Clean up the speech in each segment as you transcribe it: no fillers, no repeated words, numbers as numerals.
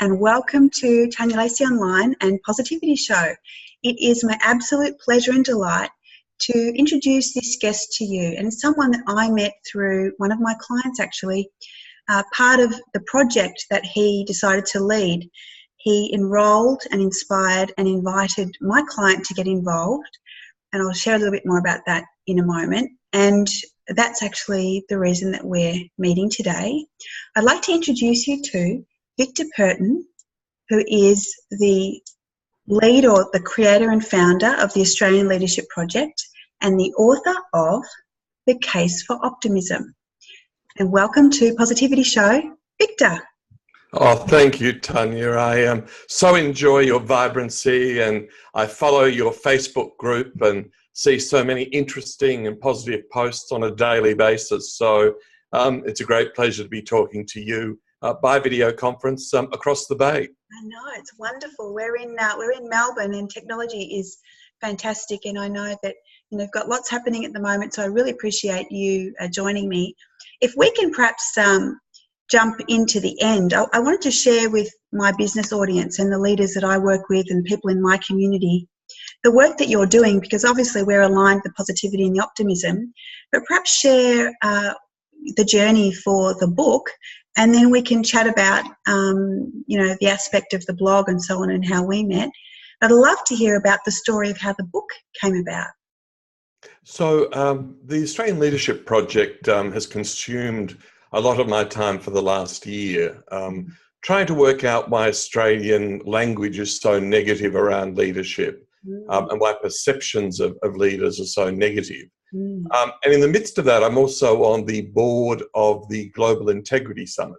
and welcome to Tanya Lacy Online and Positivity Show. It is my absolute pleasure and delight to introduce this guest to you, and it's someone that I met through one of my clients actually, part of the project that he decided to lead. He enrolled and inspired and invited my client to get involved, and I'll share a little bit more about that in a moment. And that's actually the reason that we're meeting today. I'd like to introduce you to Victor Perton, who is the lead or the creator and founder of the Australian Leadership Project and the author of The Case for Optimism. And welcome to Positivity Show, Victor. Oh, thank you, Tanya. I so enjoy your vibrancy, and I follow your Facebook group and see so many interesting and positive posts on a daily basis. So it's a great pleasure to be talking to you by video conference across the bay. I know, it's wonderful. We're in Melbourne, and technology is fantastic, and I know that you've got lots happening at the moment, so I really appreciate you joining me. If we can perhaps jump into the end, I wanted to share with my business audience and the leaders that I work with and people in my community the work that you're doing, because obviously we're aligned with positivity and the optimism, but perhaps share the journey for the book, and then we can chat about the aspect of the blog and so on and how we met. I'd love to hear about the story of how the book came about. So the Australian Leadership Project has consumed a lot of my time for the last year, trying to work out why Australian language is so negative around leadership and why perceptions of leaders are so negative. And in the midst of that, I'm also on the board of the Global Integrity Summit.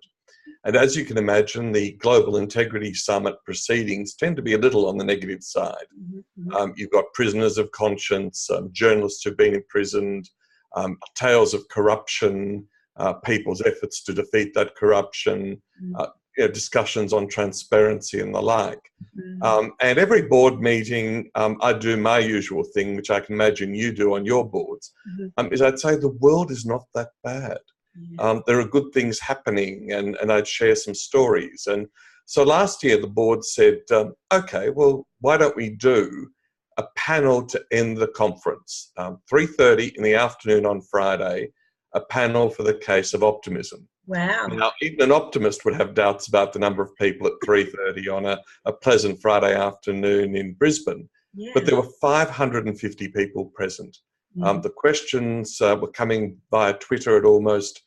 And as you can imagine, the Global Integrity Summit proceedings tend to be a little on the negative side. You've got prisoners of conscience, journalists who've been imprisoned, tales of corruption, people's efforts to defeat that corruption, discussions on transparency and the like. And every board meeting, I do my usual thing, which I can imagine you do on your boards, is I'd say the world is not that bad. There are good things happening, and I'd share some stories. And so last year the board said, okay, well, why don't we do a panel to end the conference, 3:30 in the afternoon on Friday, a panel for the case of optimism. Wow. Now, even an optimist would have doubts about the number of people at 3:30 on a pleasant Friday afternoon in Brisbane. Yeah. But there were 550 people present. The questions were coming via Twitter at almost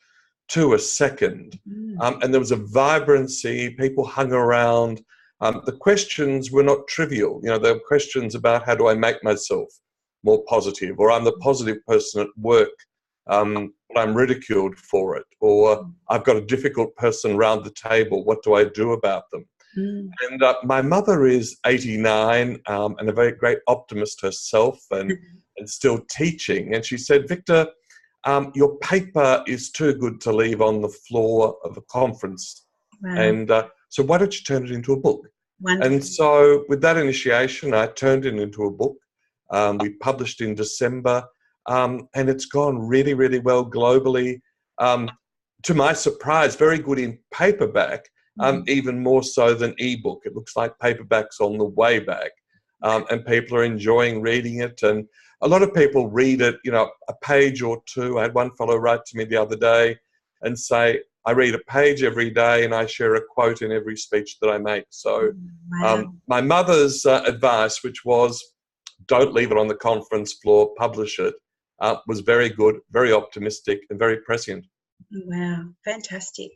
2 a second. And there was a vibrancy, people hung around. The questions were not trivial. There were questions about how do I make myself more positive, or I'm the positive person at work, but I'm ridiculed for it, or I've got a difficult person round the table, what do I do about them? And my mother is 89 and a very great optimist herself, and still teaching, and she said, Victor, your paper is too good to leave on the floor of a conference. Wow. And so why don't you turn it into a book? Wonderful. And so with that initiation, I turned it into a book. We published in December. And it's gone really, really well globally. To my surprise, very good in paperback, even more so than ebook. It looks like paperback's on the way back, and people are enjoying reading it. And a lot of people read it, a page or two. I had one fellow write to me the other day and say, I read a page every day and I share a quote in every speech that I make. So my mother's advice, which was, don't leave it on the conference floor, publish it, was very good, very optimistic, and very prescient. Wow, fantastic.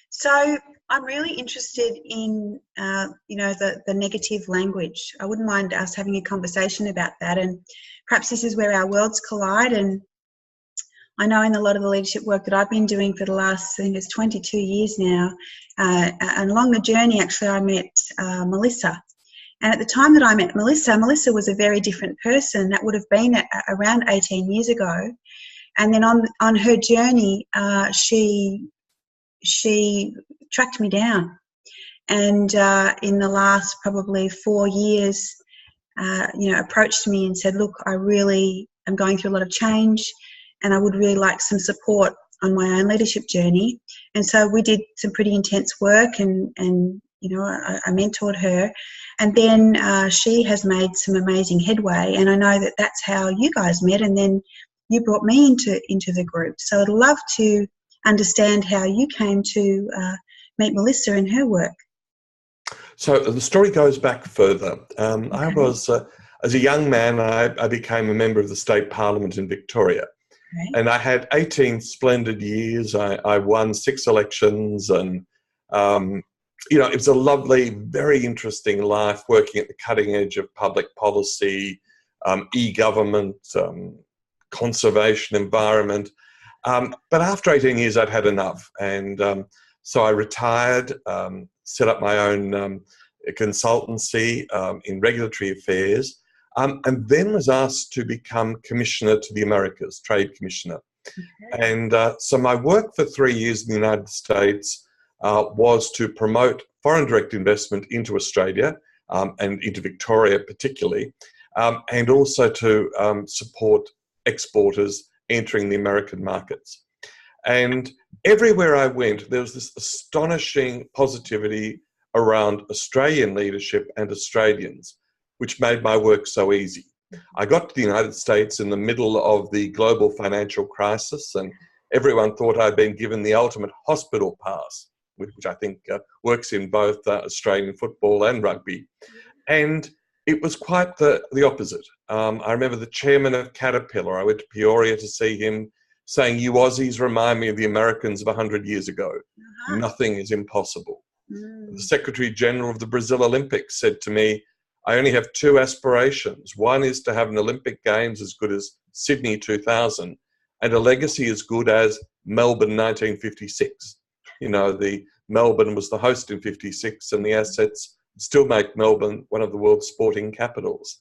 So I'm really interested in, the negative language. I wouldn't mind us having a conversation about that, and perhaps this is where our worlds collide. And I know in a lot of the leadership work that I've been doing for the last, I think it's 22 years now, and along the journey, actually, I met Melissa. And at the time that I met Melissa was a very different person. That would have been around 18 years ago. And then on her journey, she tracked me down. And in the last probably 4 years, approached me and said, look, I really am going through a lot of change, and I would really like some support on my own leadership journey. And so we did some pretty intense work and I mentored her, and then she has made some amazing headway, and I know that that's how you guys met, and then you brought me into the group. So I'd love to understand how you came to meet Melissa and her work. So the story goes back further. I was, as a young man, I became a member of the state parliament in Victoria. Okay. And I had 18 splendid years. I won 6 elections, and it was a lovely, very interesting life working at the cutting edge of public policy, e-government, conservation, environment. But after 18 years, I'd had enough. And so I retired, set up my own consultancy in regulatory affairs, and then was asked to become Commissioner to the Americas, Trade Commissioner. Okay. And so my work for 3 years in the United States was to promote foreign direct investment into Australia and into Victoria particularly, and also to support exporters entering the American markets. And everywhere I went, there was this astonishing positivity around Australian leadership and Australians, which made my work so easy. I got to the United States in the middle of the global financial crisis, and everyone thought I'd been given the ultimate hospital pass, which I think works in both Australian football and rugby. And it was quite the opposite. I remember the chairman of Caterpillar, I went to Peoria to see him, saying, "You Aussies remind me of the Americans of 100 years ago. Nothing is impossible." The Secretary General of the Brazil Olympics said to me, "I only have 2 aspirations. One is to have an Olympic Games as good as Sydney 2000 and a legacy as good as Melbourne 1956. The Melbourne was the host in 56, and the assets still make Melbourne one of the world's sporting capitals."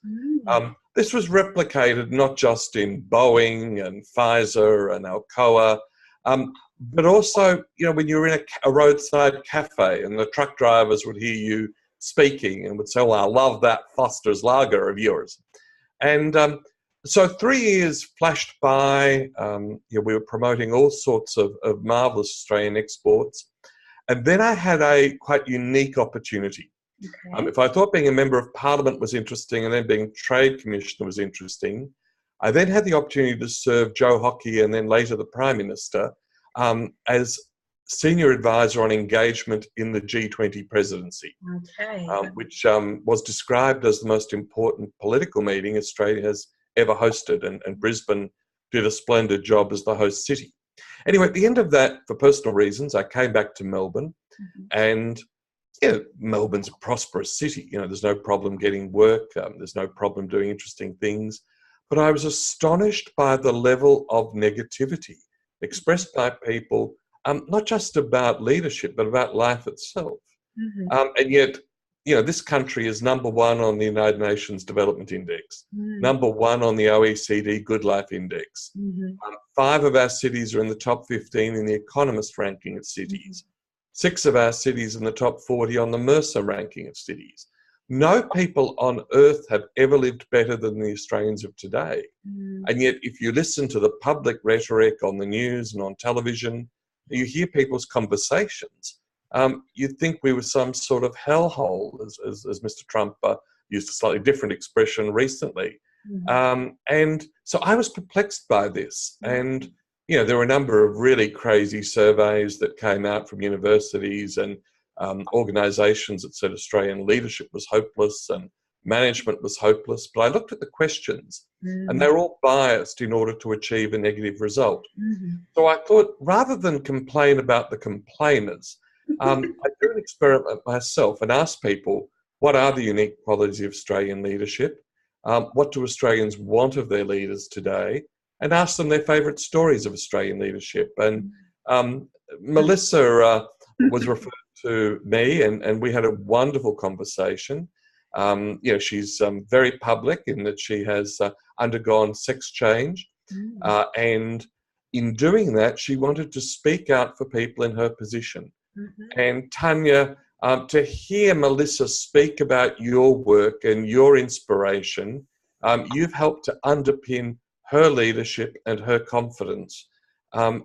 This was replicated not just in Boeing and Pfizer and Alcoa, but also, when you were in a roadside cafe and the truck drivers would hear you speaking and would say, "Well, I love that Foster's Lager of yours." And so 3 years flashed by. We were promoting all sorts of marvellous Australian exports. And then I had a quite unique opportunity. Okay. If I thought being a member of parliament was interesting and then being trade commissioner was interesting, I then had the opportunity to serve Joe Hockey and then later the Prime Minister as senior advisor on engagement in the G20 presidency, which was described as the most important political meeting Australia has ever hosted, and Brisbane did a splendid job as the host city. Anyway, at the end of that, for personal reasons, I came back to Melbourne, and Melbourne's a prosperous city. There's no problem getting work. There's no problem doing interesting things. But I was astonished by the level of negativity expressed by people, not just about leadership, but about life itself. And yet, this country is number 1 on the United Nations Development Index, number 1 on the OECD Good Life Index. 5 of our cities are in the top 15 in the Economist ranking of cities. 6 of our cities in the top 40 on the Mercer ranking of cities. No people on earth have ever lived better than the Australians of today. And yet, if you listen to the public rhetoric on the news and on television, you hear people's conversations, you'd think we were some sort of hellhole, as Mr. Trump used a slightly different expression recently. And so I was perplexed by this. And there were a number of really crazy surveys that came out from universities and organisations that said Australian leadership was hopeless and management was hopeless. But I looked at the questions and they were all biased in order to achieve a negative result. So I thought, rather than complain about the complainers, I do an experiment myself and ask people, what are the unique qualities of Australian leadership? What do Australians want of their leaders today? And ask them their favourite stories of Australian leadership. And Melissa was referred to me, and we had a wonderful conversation. She's very public in that she has undergone sex change. And in doing that, she wanted to speak out for people in her position. And Tanya, to hear Melissa speak about your work and your inspiration, you've helped to underpin her leadership and her confidence.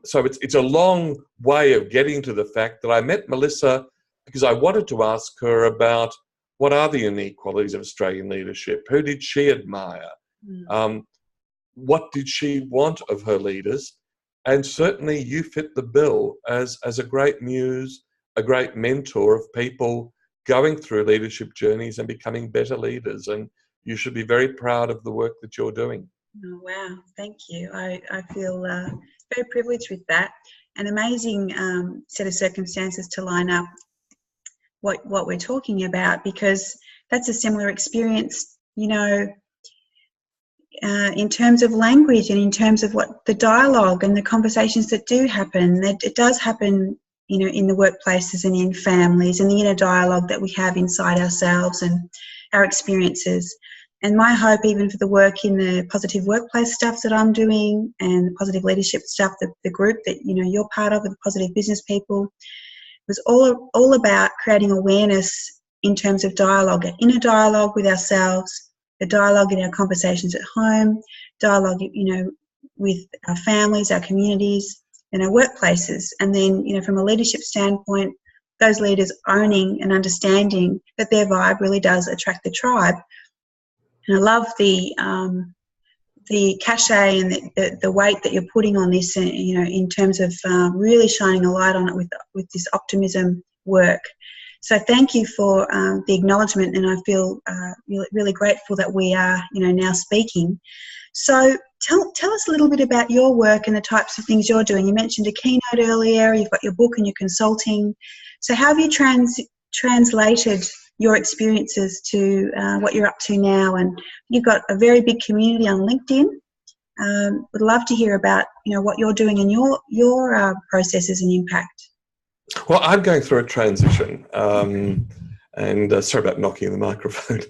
So it's a long way of getting to the fact that I met Melissa because I wanted to ask her about what are the unique qualities of Australian leadership? Who did she admire? What did she want of her leaders? And certainly you fit the bill as a great muse, a great mentor of people going through leadership journeys and becoming better leaders. And you should be very proud of the work that you're doing. Oh, wow, thank you. I feel very privileged with that. An amazing set of circumstances to line up what we're talking about, because that's a similar experience, you know, in terms of language and in terms of what the dialogue and the conversations that do happen. It does happen, you know, in the workplaces and in families, and the inner dialogue that we have inside ourselves and our experiences. And my hope, even for the work in the positive workplace stuff that I'm doing and the positive leadership stuff, the group that, you know, you're part of, the positive business people, was all about creating awareness in terms of dialogue, inner dialogue with ourselves, the dialogue in our conversations at home, dialogue, you know, with our families, our communities, and our workplaces. And then, you know, from a leadership standpoint, those leaders owning and understanding that their vibe really does attract the tribe. And I love the cachet and the weight that you're putting on this, you know, in terms of really shining a light on it with this optimism work. So thank you for the acknowledgement, and I feel really grateful that we are, you know, now speaking. So tell us a little bit about your work and the types of things you're doing. You mentioned a keynote earlier. You've got your book and your consulting. So how have you translated your experiences to what you're up to now? And you've got a very big community on LinkedIn. Would love to hear about, you know, what you're doing in your processes and impact. Well, I'm going through a transition, and sorry about knocking the microphone.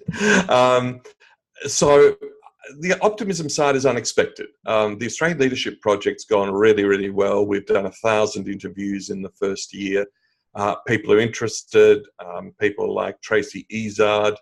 So the optimism side is unexpected. The Australian Leadership Project's gone really, really well. We've done 1,000 interviews in the first year. People are interested. People like Tracy Izard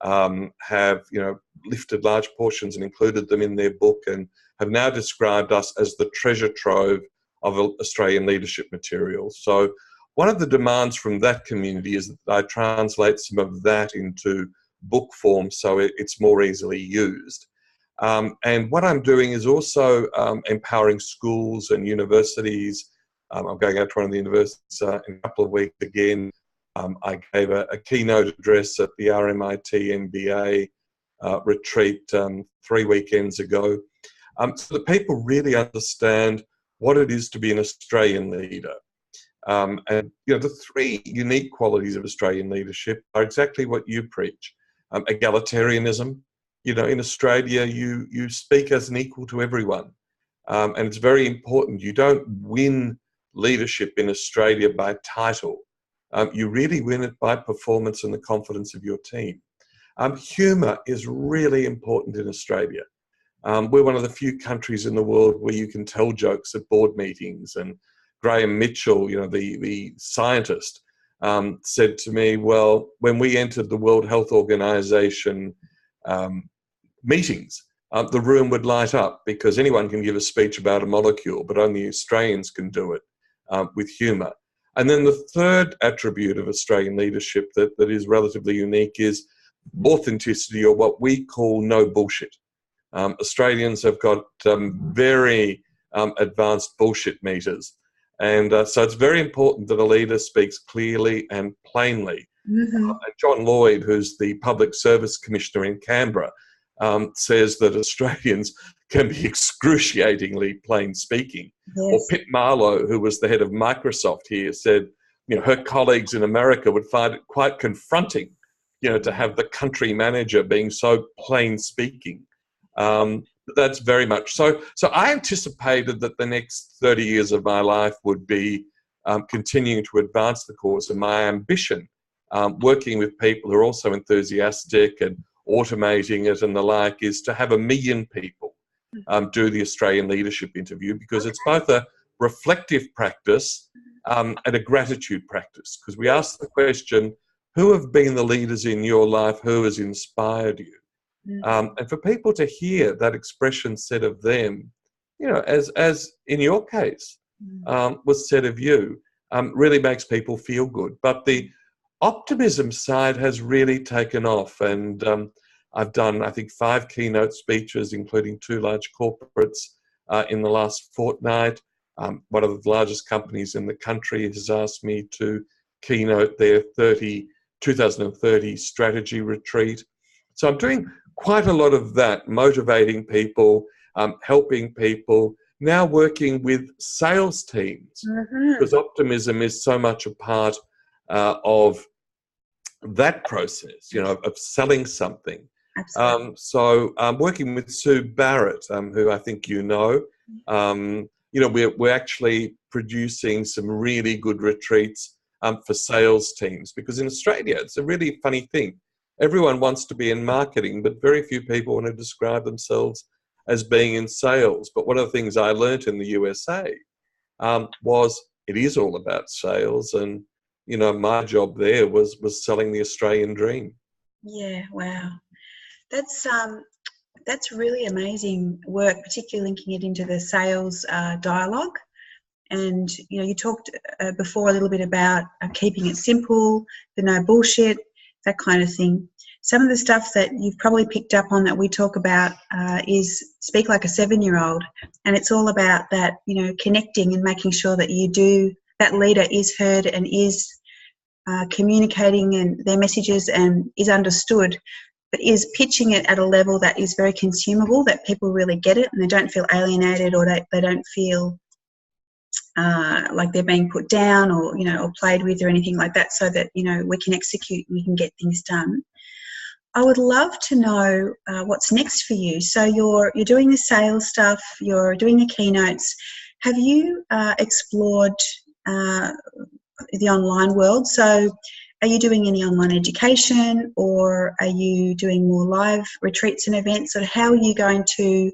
have, you know, lifted large portions and included them in their book, and have now described us as the treasure trove of Australian leadership material. So one of the demands from that community is that I translate some of that into book form so it's more easily used. And what I'm doing is also empowering schools and universities. I'm going out to one of the universities in a couple of weeks again. I gave a keynote address at the RMIT MBA retreat 3 weekends ago. So that people really understand what it is to be an Australian leader. And, you know, the three unique qualities of Australian leadership are exactly what you preach. Egalitarianism. You know, in Australia, you speak as an equal to everyone. And it's very important. You don't win leadership in Australia by title. You really win it by performance and the confidence of your team. Humour is really important in Australia. We're one of the few countries in the world where you can tell jokes at board meetings. And Graham Mitchell, you know, the scientist, said to me, well, when we entered the World Health Organization meetings, the room would light up because anyone can give a speech about a molecule, but only Australians can do it with humour. And then the third attribute of Australian leadership that is relatively unique is authenticity, or what we call no bullshit. Australians have got very advanced bullshit meters. And so it's very important that a leader speaks clearly and plainly. And John Lloyd, who's the Public Service Commissioner in Canberra, says that Australians can be excruciatingly plain speaking. Yes. Or Pitt Marlowe, who was the head of Microsoft here, said, you know, her colleagues in America would find it quite confronting, you know, to have the country manager being so plain speaking. That's very much so. So I anticipated that the next 30 years of my life would be continuing to advance the cause, and my ambition, working with people who are also enthusiastic and automating it and the like, is to have 1 million people do the Australian Leadership Interview, because it's both a reflective practice and a gratitude practice, because we ask the question, who have been the leaders in your life, who has inspired you? And for people to hear that expression said of them, you know, as in your case was said of you, really makes people feel good. But the Optimism side has really taken off, and I've done, I think, 5 keynote speeches, including 2 large corporates in the last fortnight. One of the largest companies in the country has asked me to keynote their 2030 strategy retreat. So I'm doing quite a lot of that, motivating people, helping people, now working with sales teams, because optimism is so much a part of that process, you know, of selling something. So I'm working with Sue Barrett, who I think you know. You know, we're actually producing some really good retreats for sales teams, because in Australia, it's a really funny thing. Everyone wants to be in marketing, but very few people want to describe themselves as being in sales. But one of the things I learnt in the USA was it is all about sales, and you know, my job there was selling the Australian dream. Yeah, wow, that's really amazing work, particularly linking it into the sales dialogue. And you know, you talked before a little bit about keeping it simple, the no bullshit, that kind of thing. Some of the stuff that you've probably picked up on that we talk about is speak like a 7-year-old, and it's all about that, you know, connecting and making sure that that leader is heard and is communicating and their messages and is understood, but is pitching it at a level that is very consumable, that people really get it and they don't feel alienated, or they don't feel like they're being put down or, you know, or played with or anything like that, so that, you know, we can execute and we can get things done. I would love to know what's next for you. So you're doing the sales stuff, you're doing the keynotes. Have you explored the online world? So are you doing any online education, or are you doing more live retreats and events? Or how are you going to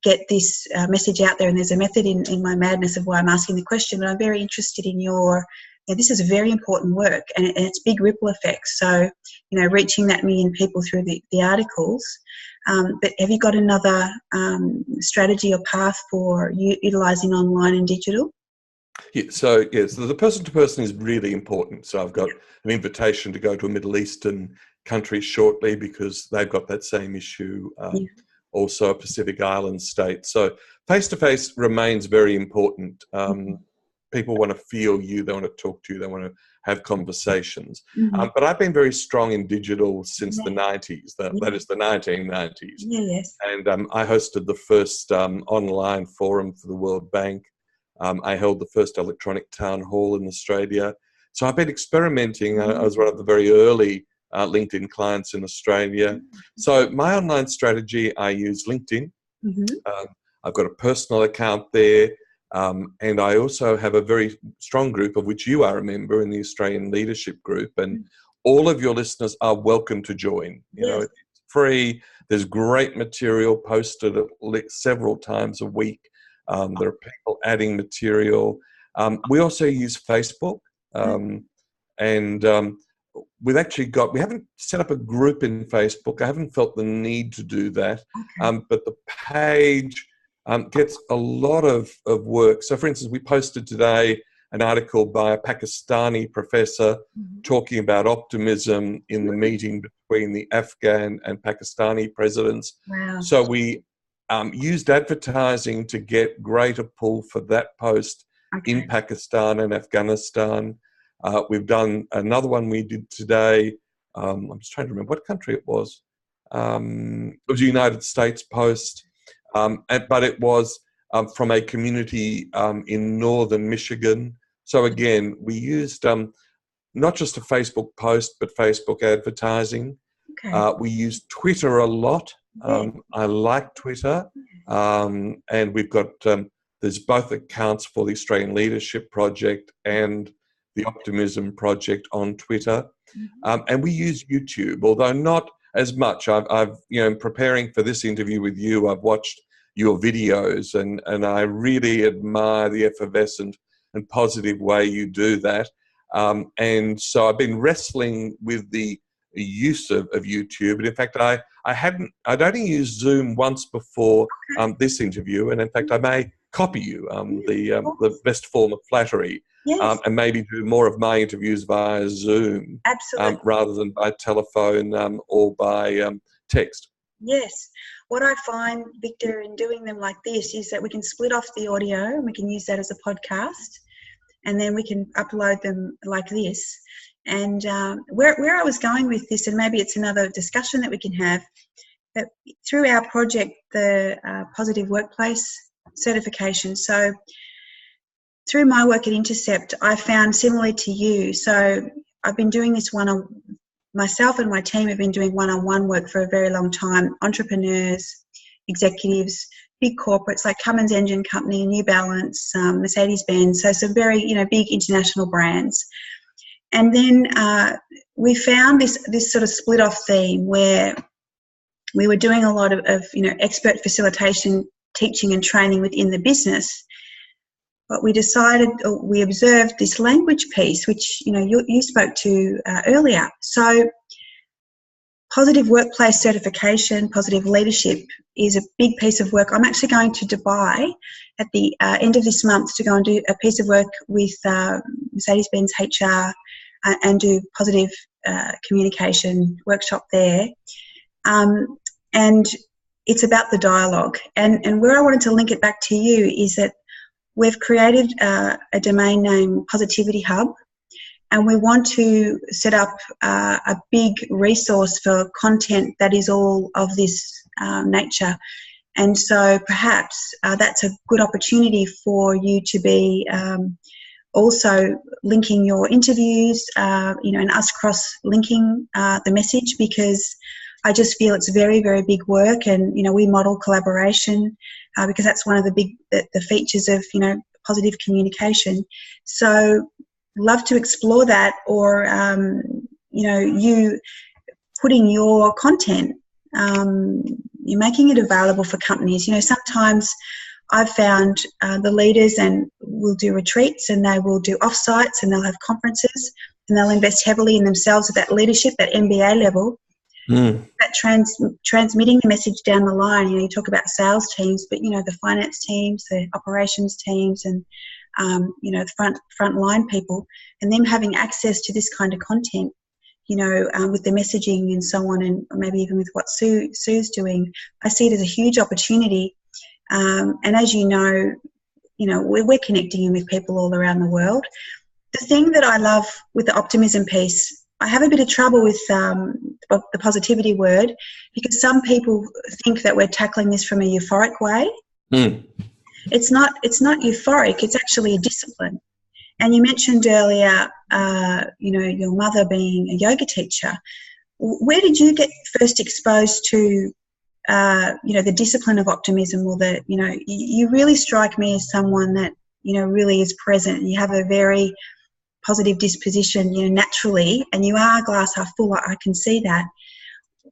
get this message out there? And there's a method in my madness of why I'm asking the question, but I'm very interested in this is very important work, and it's big ripple effects. So, you know, reaching that million people through the articles. But have you got another strategy or path for utilising online and digital? Yeah, so the person-to-person is really important. So I've got an invitation to go to a Middle Eastern country shortly, because they've got that same issue. Also a Pacific Island state. So face-to-face remains very important. People want to feel you, they want to talk to you, they want to have conversations. But I've been very strong in digital since the 90s, that is the 1990s. Yes. And I hosted the first online forum for the World Bank. I held the first electronic town hall in Australia. So I've been experimenting. I was one of the very early LinkedIn clients in Australia. So my online strategy, I use LinkedIn. I've got a personal account there. And I also have a very strong group, of which you are a member, in the Australian Leadership Group. And all of your listeners are welcome to join. You know, it's free. There's great material posted several times a week. There are people adding material. We also use Facebook. And we haven't set up a group in Facebook. I haven't felt the need to do that. But the page gets a lot of work. So, for instance, we posted today an article by a Pakistani professor talking about optimism in the meeting between the Afghan and Pakistani presidents. So we used advertising to get greater pull for that post in Pakistan and Afghanistan. We've done another one we did today. I'm just trying to remember what country it was. It was a United States post. But it was from a community in northern Michigan. So again, we used not just a Facebook post, but Facebook advertising. We used Twitter a lot. I like Twitter. And we've got, there's both accounts for the Australian Leadership Project and the Optimism Project on Twitter. And we use YouTube, although not as much. I've in preparing for this interview with you, I've watched your videos, and I really admire the effervescent and positive way you do that. And so I've been wrestling with the use of YouTube. And in fact, I'd only used Zoom once before this interview. And in fact, I may copy you, the best form of flattery, Yes. and maybe do more of my interviews via Zoom, Absolutely. rather than by telephone or by text. Yes. What I find, Victor, in doing them like this is that we can split off the audio and we can use that as a podcast, and then we can upload them like this. And where I was going with this, and maybe it's another discussion that we can have, that through our project, the Positive Workplace certification. So through my work at Intercept, I found similarly to you. So I've been doing this myself and my team have been doing one-on-one work for a very long time. Entrepreneurs, executives, big corporates like Cummins Engine Company, New Balance, Mercedes-Benz, so some very big international brands. And then we found this sort of split-off theme where we were doing a lot of expert facilitation, teaching and training within the business. But we decided, we observed this language piece, which you spoke to earlier. So positive workplace certification, positive leadership is a big piece of work. I'm actually going to Dubai at the end of this month to go and do a piece of work with Mercedes-Benz HR and do positive communication workshop there. And it's about the dialogue. And where I wanted to link it back to you is that we've created a domain name, Positivity Hub, and we want to set up a big resource for content that is all of this nature. And so perhaps that's a good opportunity for you to be also linking your interviews, and us cross-linking the message, because I just feel it's very, very big work, and we model collaboration because that's one of the features of positive communication. So love to explore that, or you putting your content, you're making it available for companies. Sometimes I've found the leaders and will do retreats, and they will do offsites, and they'll have conferences, and they'll invest heavily in themselves at that leadership, that MBA level. That transmitting the message down the line. You talk about sales teams, but the finance teams, the operations teams, and the front line people, and them having access to this kind of content, with the messaging and so on, and maybe even with what Sue's doing. I see it as a huge opportunity. And as we're connecting with people all around the world. The thing that I love with the optimism piece, I have a bit of trouble with the positivity word, because some people think that we're tackling this from a euphoric way. It's not euphoric. It's actually a discipline. And you mentioned earlier, your mother being a yoga teacher. Where did you get first exposed to, the discipline of optimism, or you really strike me as someone that, really is present. You have a very positive disposition, naturally, and you are glass half full. I can see that.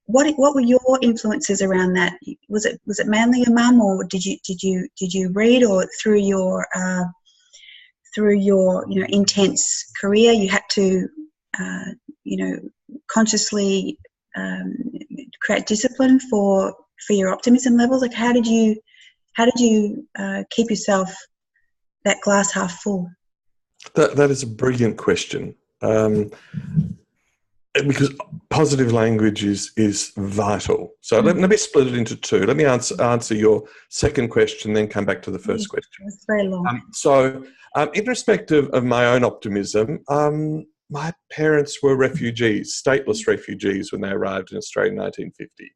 What were your influences around that? Was it mainly your mum, or did you read, or through your intense career you had to consciously create discipline for your optimism levels? Like how did you keep yourself that glass half full? That is a brilliant question, because positive language is vital. So let me split it into two. Let me answer your second question, then come back to the first question. It's very long. In respect of my own optimism, my parents were refugees, stateless refugees, when they arrived in Australia in 1950.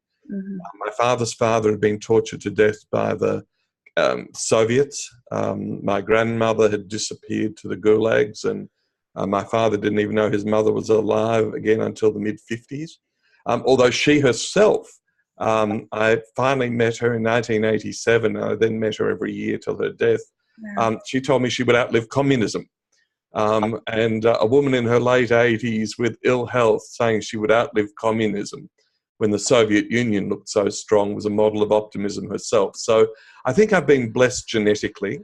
My father's father had been tortured to death by the Soviets. My grandmother had disappeared to the gulags, and my father didn't even know his mother was alive again until the mid-50s. Although she herself, I finally met her in 1987. I then met her every year till her death. She told me she would outlive communism. And a woman in her late 80s with ill health saying she would outlive communism when the Soviet Union looked so strong was a model of optimism herself. So I think I've been blessed genetically.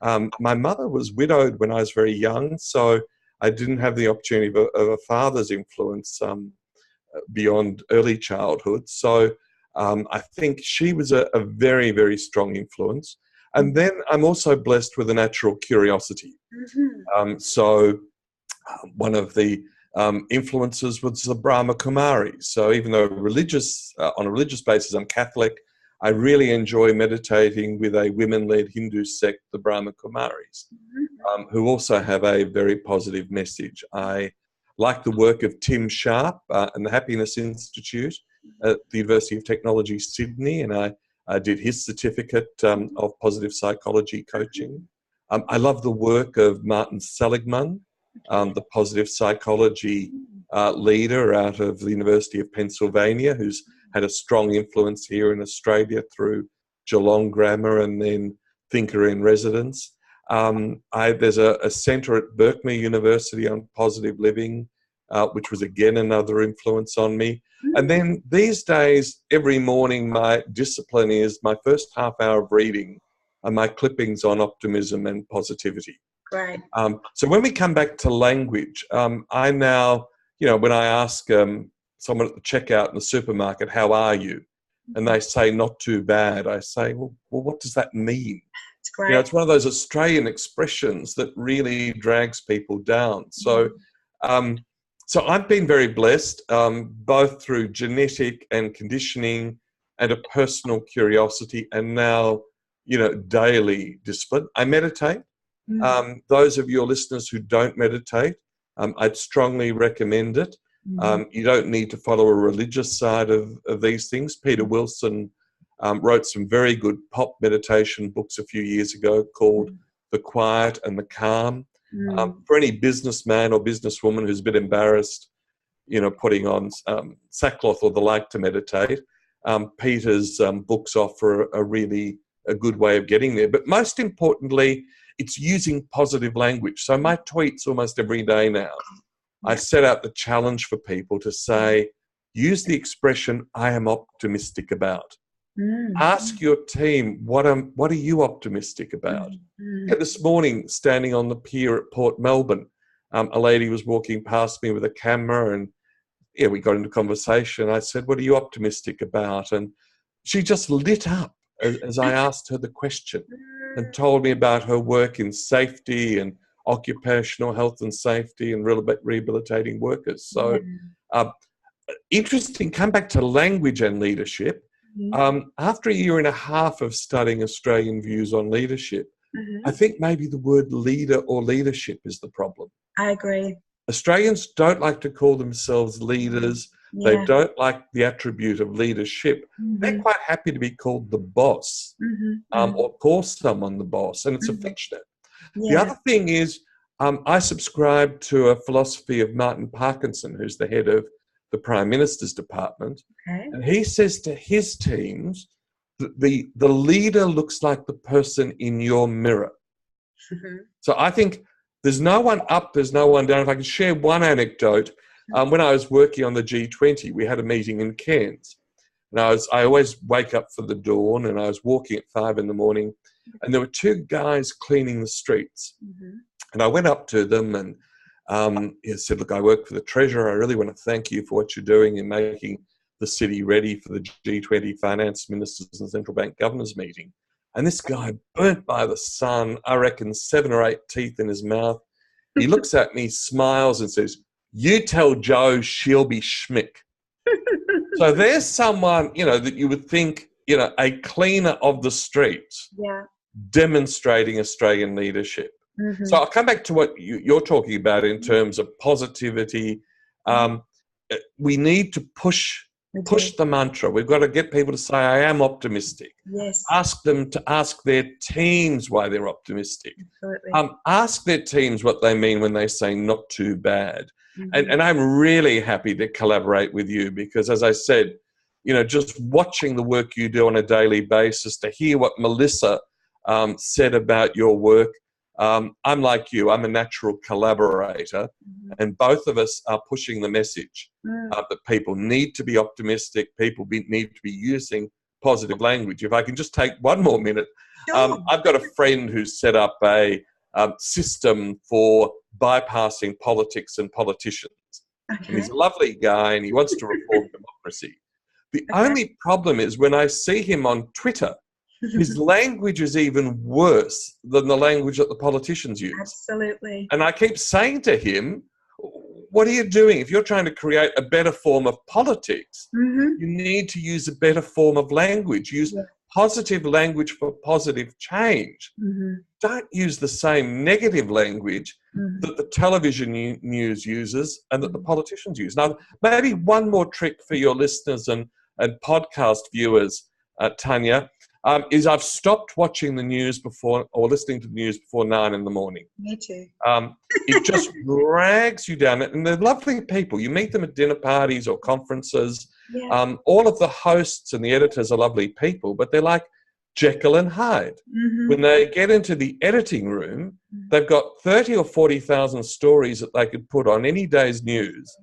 My mother was widowed when I was very young, so I didn't have the opportunity of a father's influence beyond early childhood. So I think she was a very, very strong influence. And then I'm also blessed with a natural curiosity. So one of the influences was the Brahma Kumaris. So even though on a religious basis, I'm Catholic, I really enjoy meditating with a women-led Hindu sect, the Brahma Kumaris, who also have a very positive message. I like the work of Tim Sharp and the Happiness Institute at the University of Technology, Sydney, and I did his certificate of positive psychology coaching. I love the work of Martin Seligman, the positive psychology leader out of the University of Pennsylvania, who's had a strong influence here in Australia through Geelong Grammar and then Thinker in Residence. There's a centre at Berkeley University on positive living, which was again another influence on me. And then these days, every morning, my discipline is my first half hour of reading and my clippings on optimism and positivity. Great. So when we come back to language, I now, when I ask someone at the checkout in the supermarket, how are you? And they say, not too bad. I say, well, what does that mean? It's great. It's one of those Australian expressions that really drags people down. So, so I've been very blessed, both through genetic and conditioning and a personal curiosity, and now, daily discipline. I meditate. Those of your listeners who don't meditate, I'd strongly recommend it. You don't need to follow a religious side of these things. Peter Wilson wrote some very good pop meditation books a few years ago called The Quiet and the Calm. For any businessman or businesswoman who's a bit embarrassed, putting on sackcloth or the like to meditate, Peter's books offer a good way of getting there. But most importantly, it's using positive language. So my tweets almost every day now, I set out the challenge for people to say, use the expression, I am optimistic about. Ask your team, what are you optimistic about? This morning, standing on the pier at Port Melbourne, a lady was walking past me with a camera and we got into conversation. I said, what are you optimistic about? And she just lit up as I asked her the question and told me about her work in safety and occupational health and safety and rehabilitating workers. So interesting, come back to language and leadership. After a year and a half of studying Australian views on leadership, I think maybe the word leader or leadership is the problem. I agree. Australians don't like to call themselves leaders. They don't like the attribute of leadership. They're quite happy to be called the boss or call someone the boss, and it's affectionate. The other thing is I subscribe to a philosophy of Martin Parkinson, who's the head of the Prime Minister's Department, and he says to his teams, the leader looks like the person in your mirror. So I think there's no one up, there's no one down. If I can share one anecdote, when I was working on the G20, we had a meeting in Cairns. And I always wake up for the dawn, and I was walking at 5 a.m, and there were two guys cleaning the streets. And I went up to them and he said, look, I work for the Treasurer. I really want to thank you for what you're doing in making the city ready for the G20 finance ministers and central bank governors meeting. And this guy, burnt by the sun, I reckon 7 or 8 teeth in his mouth. He looks at me, smiles and says, you tell Jo she'll be schmick. So there's someone, that you would think, a cleaner of the streets demonstrating Australian leadership. So I'll come back to what you're talking about in terms of positivity. We need to push the mantra. We've got to get people to say, I am optimistic. Yes. Ask them to ask their teams why they're optimistic. Absolutely. Ask their teams what they mean when they say not too bad. And I'm really happy to collaborate with you because, as I said, just watching the work you do on a daily basis, to hear what Melissa said about your work, I'm like you, I'm a natural collaborator, and both of us are pushing the message that people need to be optimistic, people need to be using positive language. If I can just take one more minute, I've got a friend who's set up a system for bypassing politics and politicians. And he's a lovely guy and he wants to reform democracy. The only problem is when I see him on Twitter, his language is even worse than the language that the politicians use. Absolutely. And I keep saying to him, what are you doing? If you're trying to create a better form of politics, you need to use a better form of language. Use positive language for positive change. Don't use the same negative language that the television news uses and that the politicians use. Now, maybe one more trick for your listeners and podcast viewers, Tanya, is I've stopped watching the news before or listening to the news before 9 in the morning. Me too. It just drags you down. And they're lovely people. You meet them at dinner parties or conferences. Yeah. All of the hosts and the editors are lovely people, but they're like Jekyll and Hyde. When they get into the editing room, they've got 30 or 40,000 stories that they could put on any day's news,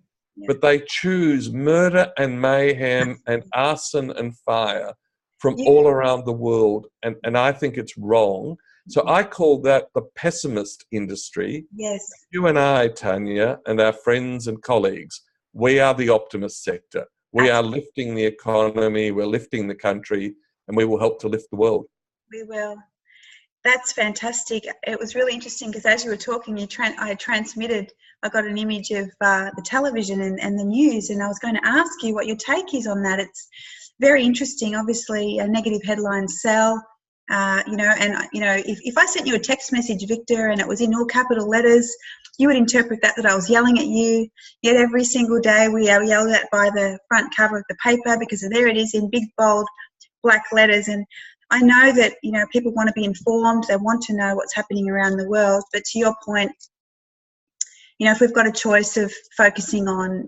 but they choose murder and mayhem and arson and fire from all around the world, and I think it's wrong. So I call that the pessimist industry. Yes. You and I, Tanya, and our friends and colleagues, we are the optimist sector. We are lifting the economy, we're lifting the country, and we will help to lift the world. We will. That's fantastic. It was really interesting because as you were talking, I got an image of the television and the news, and I was going to ask you what your take is on that. It's very interesting. Obviously, negative headlines sell, if I sent you a text message, Victor, and it was in all capital letters, you would interpret that I was yelling at you. Yet every single day we are yelled at by the front cover of the paper because there it is in big, bold, black letters. And I know that, people want to be informed. They want to know what's happening around the world. But to your point, if we've got a choice of focusing on,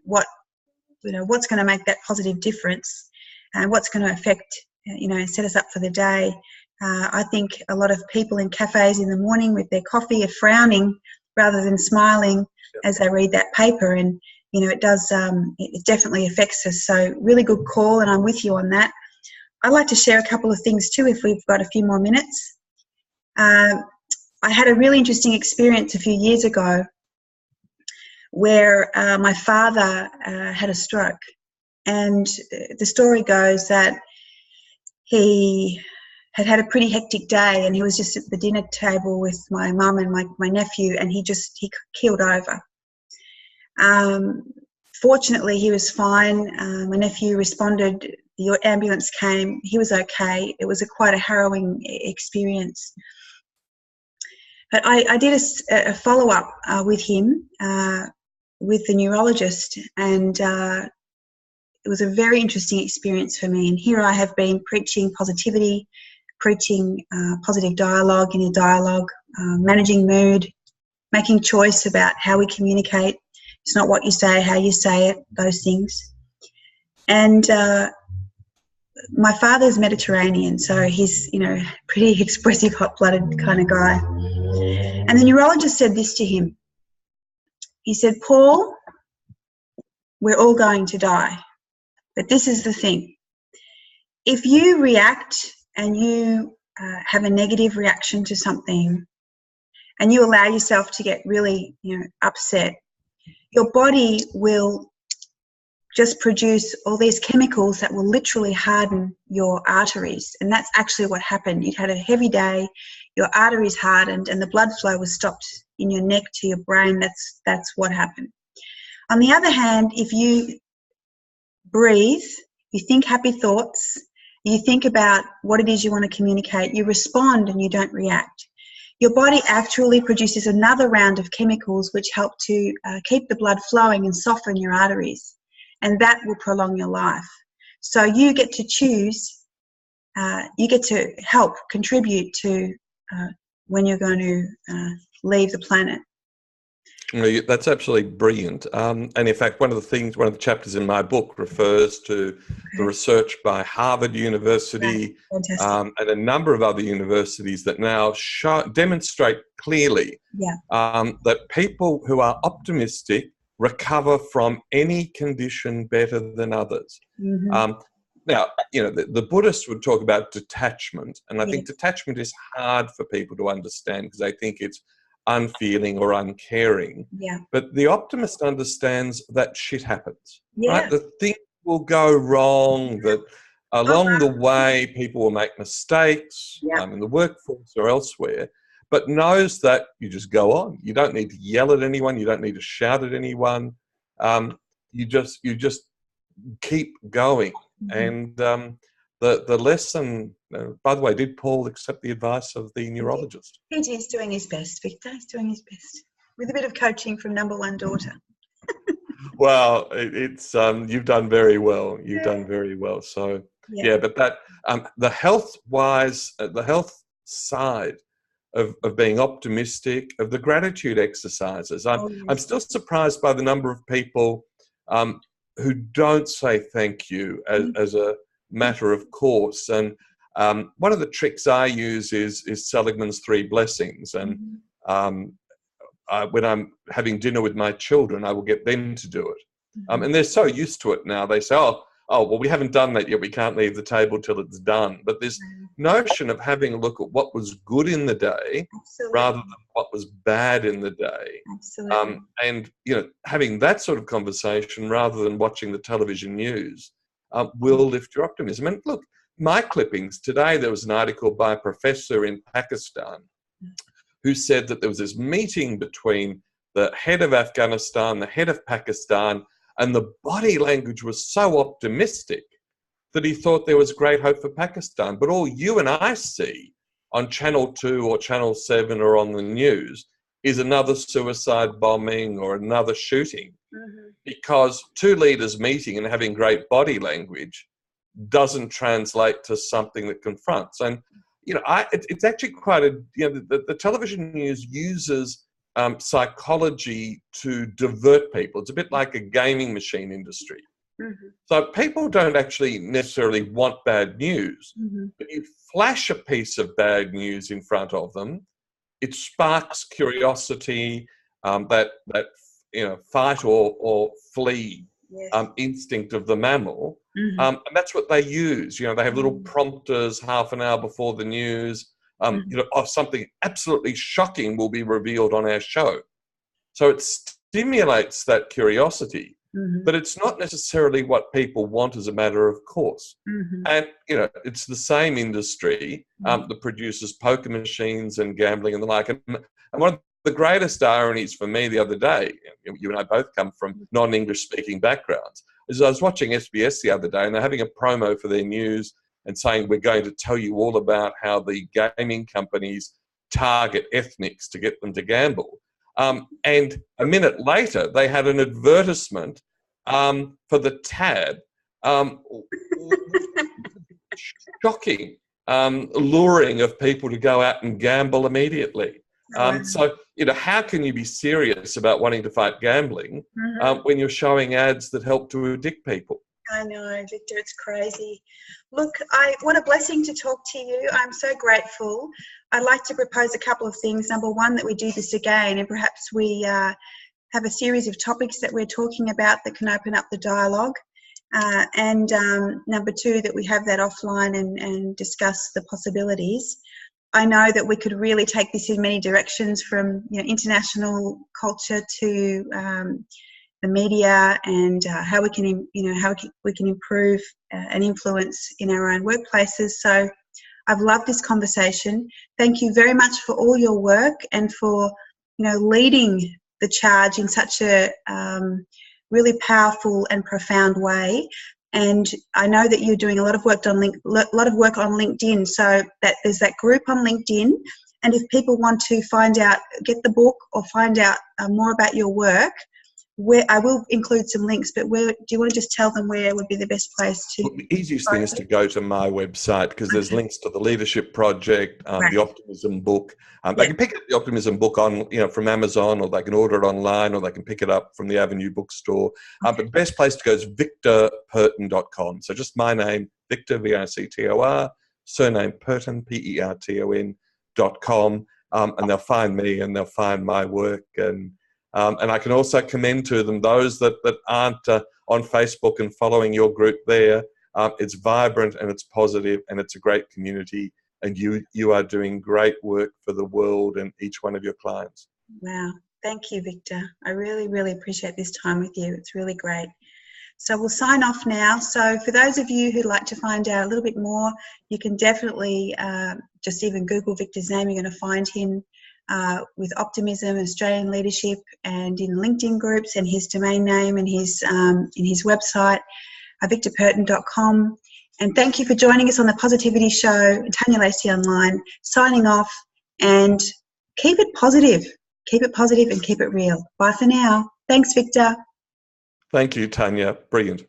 what's going to make that positive difference and what's going to affect, set us up for the day. I think a lot of people in cafes in the morning with their coffee are frowning rather than smiling as they read that paper. And, it does, it definitely affects us. So really good call, and I'm with you on that. I'd like to share a couple of things too if we've got a few more minutes. I had a really interesting experience a few years ago where my father had a stroke. And the story goes that he had a pretty hectic day, and he was just at the dinner table with my mum and my nephew, and he keeled over. Fortunately, he was fine. My nephew responded. The ambulance came. He was okay. It was quite a harrowing experience. But I did a follow-up with him, with the neurologist, and it was a very interesting experience for me. And here I have been preaching positivity, preaching positive dialogue, inner dialogue, managing mood, making choice about how we communicate. It's not what you say, how you say it, those things. And my father's Mediterranean, so he's, pretty expressive, hot-blooded kind of guy. And the neurologist said this to him. He said, Paul, we're all going to die. But this is the thing. If you react and you have a negative reaction to something and you allow yourself to get really, upset, your body will just produce all these chemicals that will literally harden your arteries. And that's actually what happened. You'd had a heavy day, your arteries hardened, and the blood flow was stopped in your neck to your brain. That's what happened. On the other hand, if you breathe, you think happy thoughts, you think about what it is you want to communicate, you respond and you don't react. Your body actually produces another round of chemicals which help to keep the blood flowing and soften your arteries, and that will prolong your life. So you get to choose, you get to help contribute to when you're going to leave the planet. That's absolutely brilliant. And in fact, one of the chapters in my book refers to the research by Harvard University and a number of other universities that now demonstrate clearly that people who are optimistic recover from any condition better than others. Mm-hmm. Now, the Buddhists would talk about detachment, and I think detachment is hard for people to understand because they think it's unfeeling or uncaring. Yeah. But the optimist understands that shit happens. Yeah. Right? That things will go wrong, that Along the way, people will make mistakes in the workforce or elsewhere, but knows that you just go on. You don't need to yell at anyone. You don't need to shout at anyone. You just keep going. And the lesson, by the way, did Paul accept the advice of the neurologist? He's doing his best, Victor. He's doing his best with a bit of coaching from number one daughter. Well, it's you've done very well. You've done very well. So but that the health side of being optimistic, of the gratitude exercises. I'm still surprised by the number of people who don't say thank you as a matter of course. And one of the tricks I use is Seligman's 3 blessings. And when I'm having dinner with my children, I will get them to do it. And they're so used to it now. They say, oh, well, we haven't done that yet. We can't leave the table till it's done. But this notion of having a look at what was good in the day rather than what was bad in the day. And, having that sort of conversation rather than watching the television news will lift your optimism. And look, my clippings today, there was an article by a professor in Pakistan who said that there was this meeting between the head of Afghanistan, the head of Pakistan, and the body language was so optimistic that he thought there was great hope for Pakistan. But all you and I see on Channel 2 or Channel 7 or on the news is another suicide bombing or another shooting. Because 2 leaders meeting and having great body language doesn't translate to something that confronts. And, it's actually quite the television news uses psychology to divert people. It's a bit like a gaming machine industry. So people don't actually necessarily want bad news, but you flash a piece of bad news in front of them, it sparks curiosity, that fight or flee instinct of the mammal, and that's what they use. They have little prompters half an hour before the news. Of something absolutely shocking will be revealed on our show. So it stimulates that curiosity, but it's not necessarily what people want as a matter of course. And, it's the same industry that produces poker machines and gambling and the like. And one of the greatest ironies for me the other day, you and I both come from non-English speaking backgrounds, is I was watching SBS the other day and they're having a promo for their news and saying, we're going to tell you all about how the gaming companies target ethnics to get them to gamble. And a minute later, they had an advertisement for the tab, shocking, luring of people to go out and gamble immediately. So, how can you be serious about wanting to fight gambling when you're showing ads that help to addict people? I know, Victor, it's crazy. Look, what a blessing to talk to you. I'm so grateful. I'd like to propose a couple of things. Number one, that we do this again, and perhaps we have a series of topics that we're talking about that can open up the dialogue. And number two, that we have that offline and discuss the possibilities. I know that we could really take this in many directions, from international culture to the media, and how we can improve and influence in our own workplaces. So I've loved this conversation. Thank you very much for all your work and for leading the charge in such a really powerful and profound way. And I know that you're doing a lot of work on LinkedIn. So that there's that group on LinkedIn. And if people want to get the book or find out more about your work, I will include some links, but do you want to just tell them where would be the best place to? Well, the easiest thing is to go to my website, because there's links to the Leadership Project, the Optimism book. They can pick up the Optimism book from Amazon, or they can order it online, or they can pick it up from the Avenue bookstore. But the best place to go is victorperton.com. So just my name, Victor, Victor, surname Perton, Perton.com, and they'll find me and they'll find my work. And I can also commend to them those that aren't on Facebook and following your group there. It's vibrant and it's positive and it's a great community. And you are doing great work for the world and each one of your clients. Wow. Thank you, Victor. I really, really appreciate this time with you. It's really great. So we'll sign off now. So for those of you who'd like to find out a little bit more, you can definitely just even Google Victor's name. You're going to find him with Optimism, Australian Leadership, and in LinkedIn groups, and his domain name and his in his website, victorperton.com. And thank you for joining us on the Positivity Show. Tanya Lacy Online, signing off, and keep it positive. Keep it positive and keep it real. Bye for now. Thanks, Victor. Thank you, Tanya. Brilliant.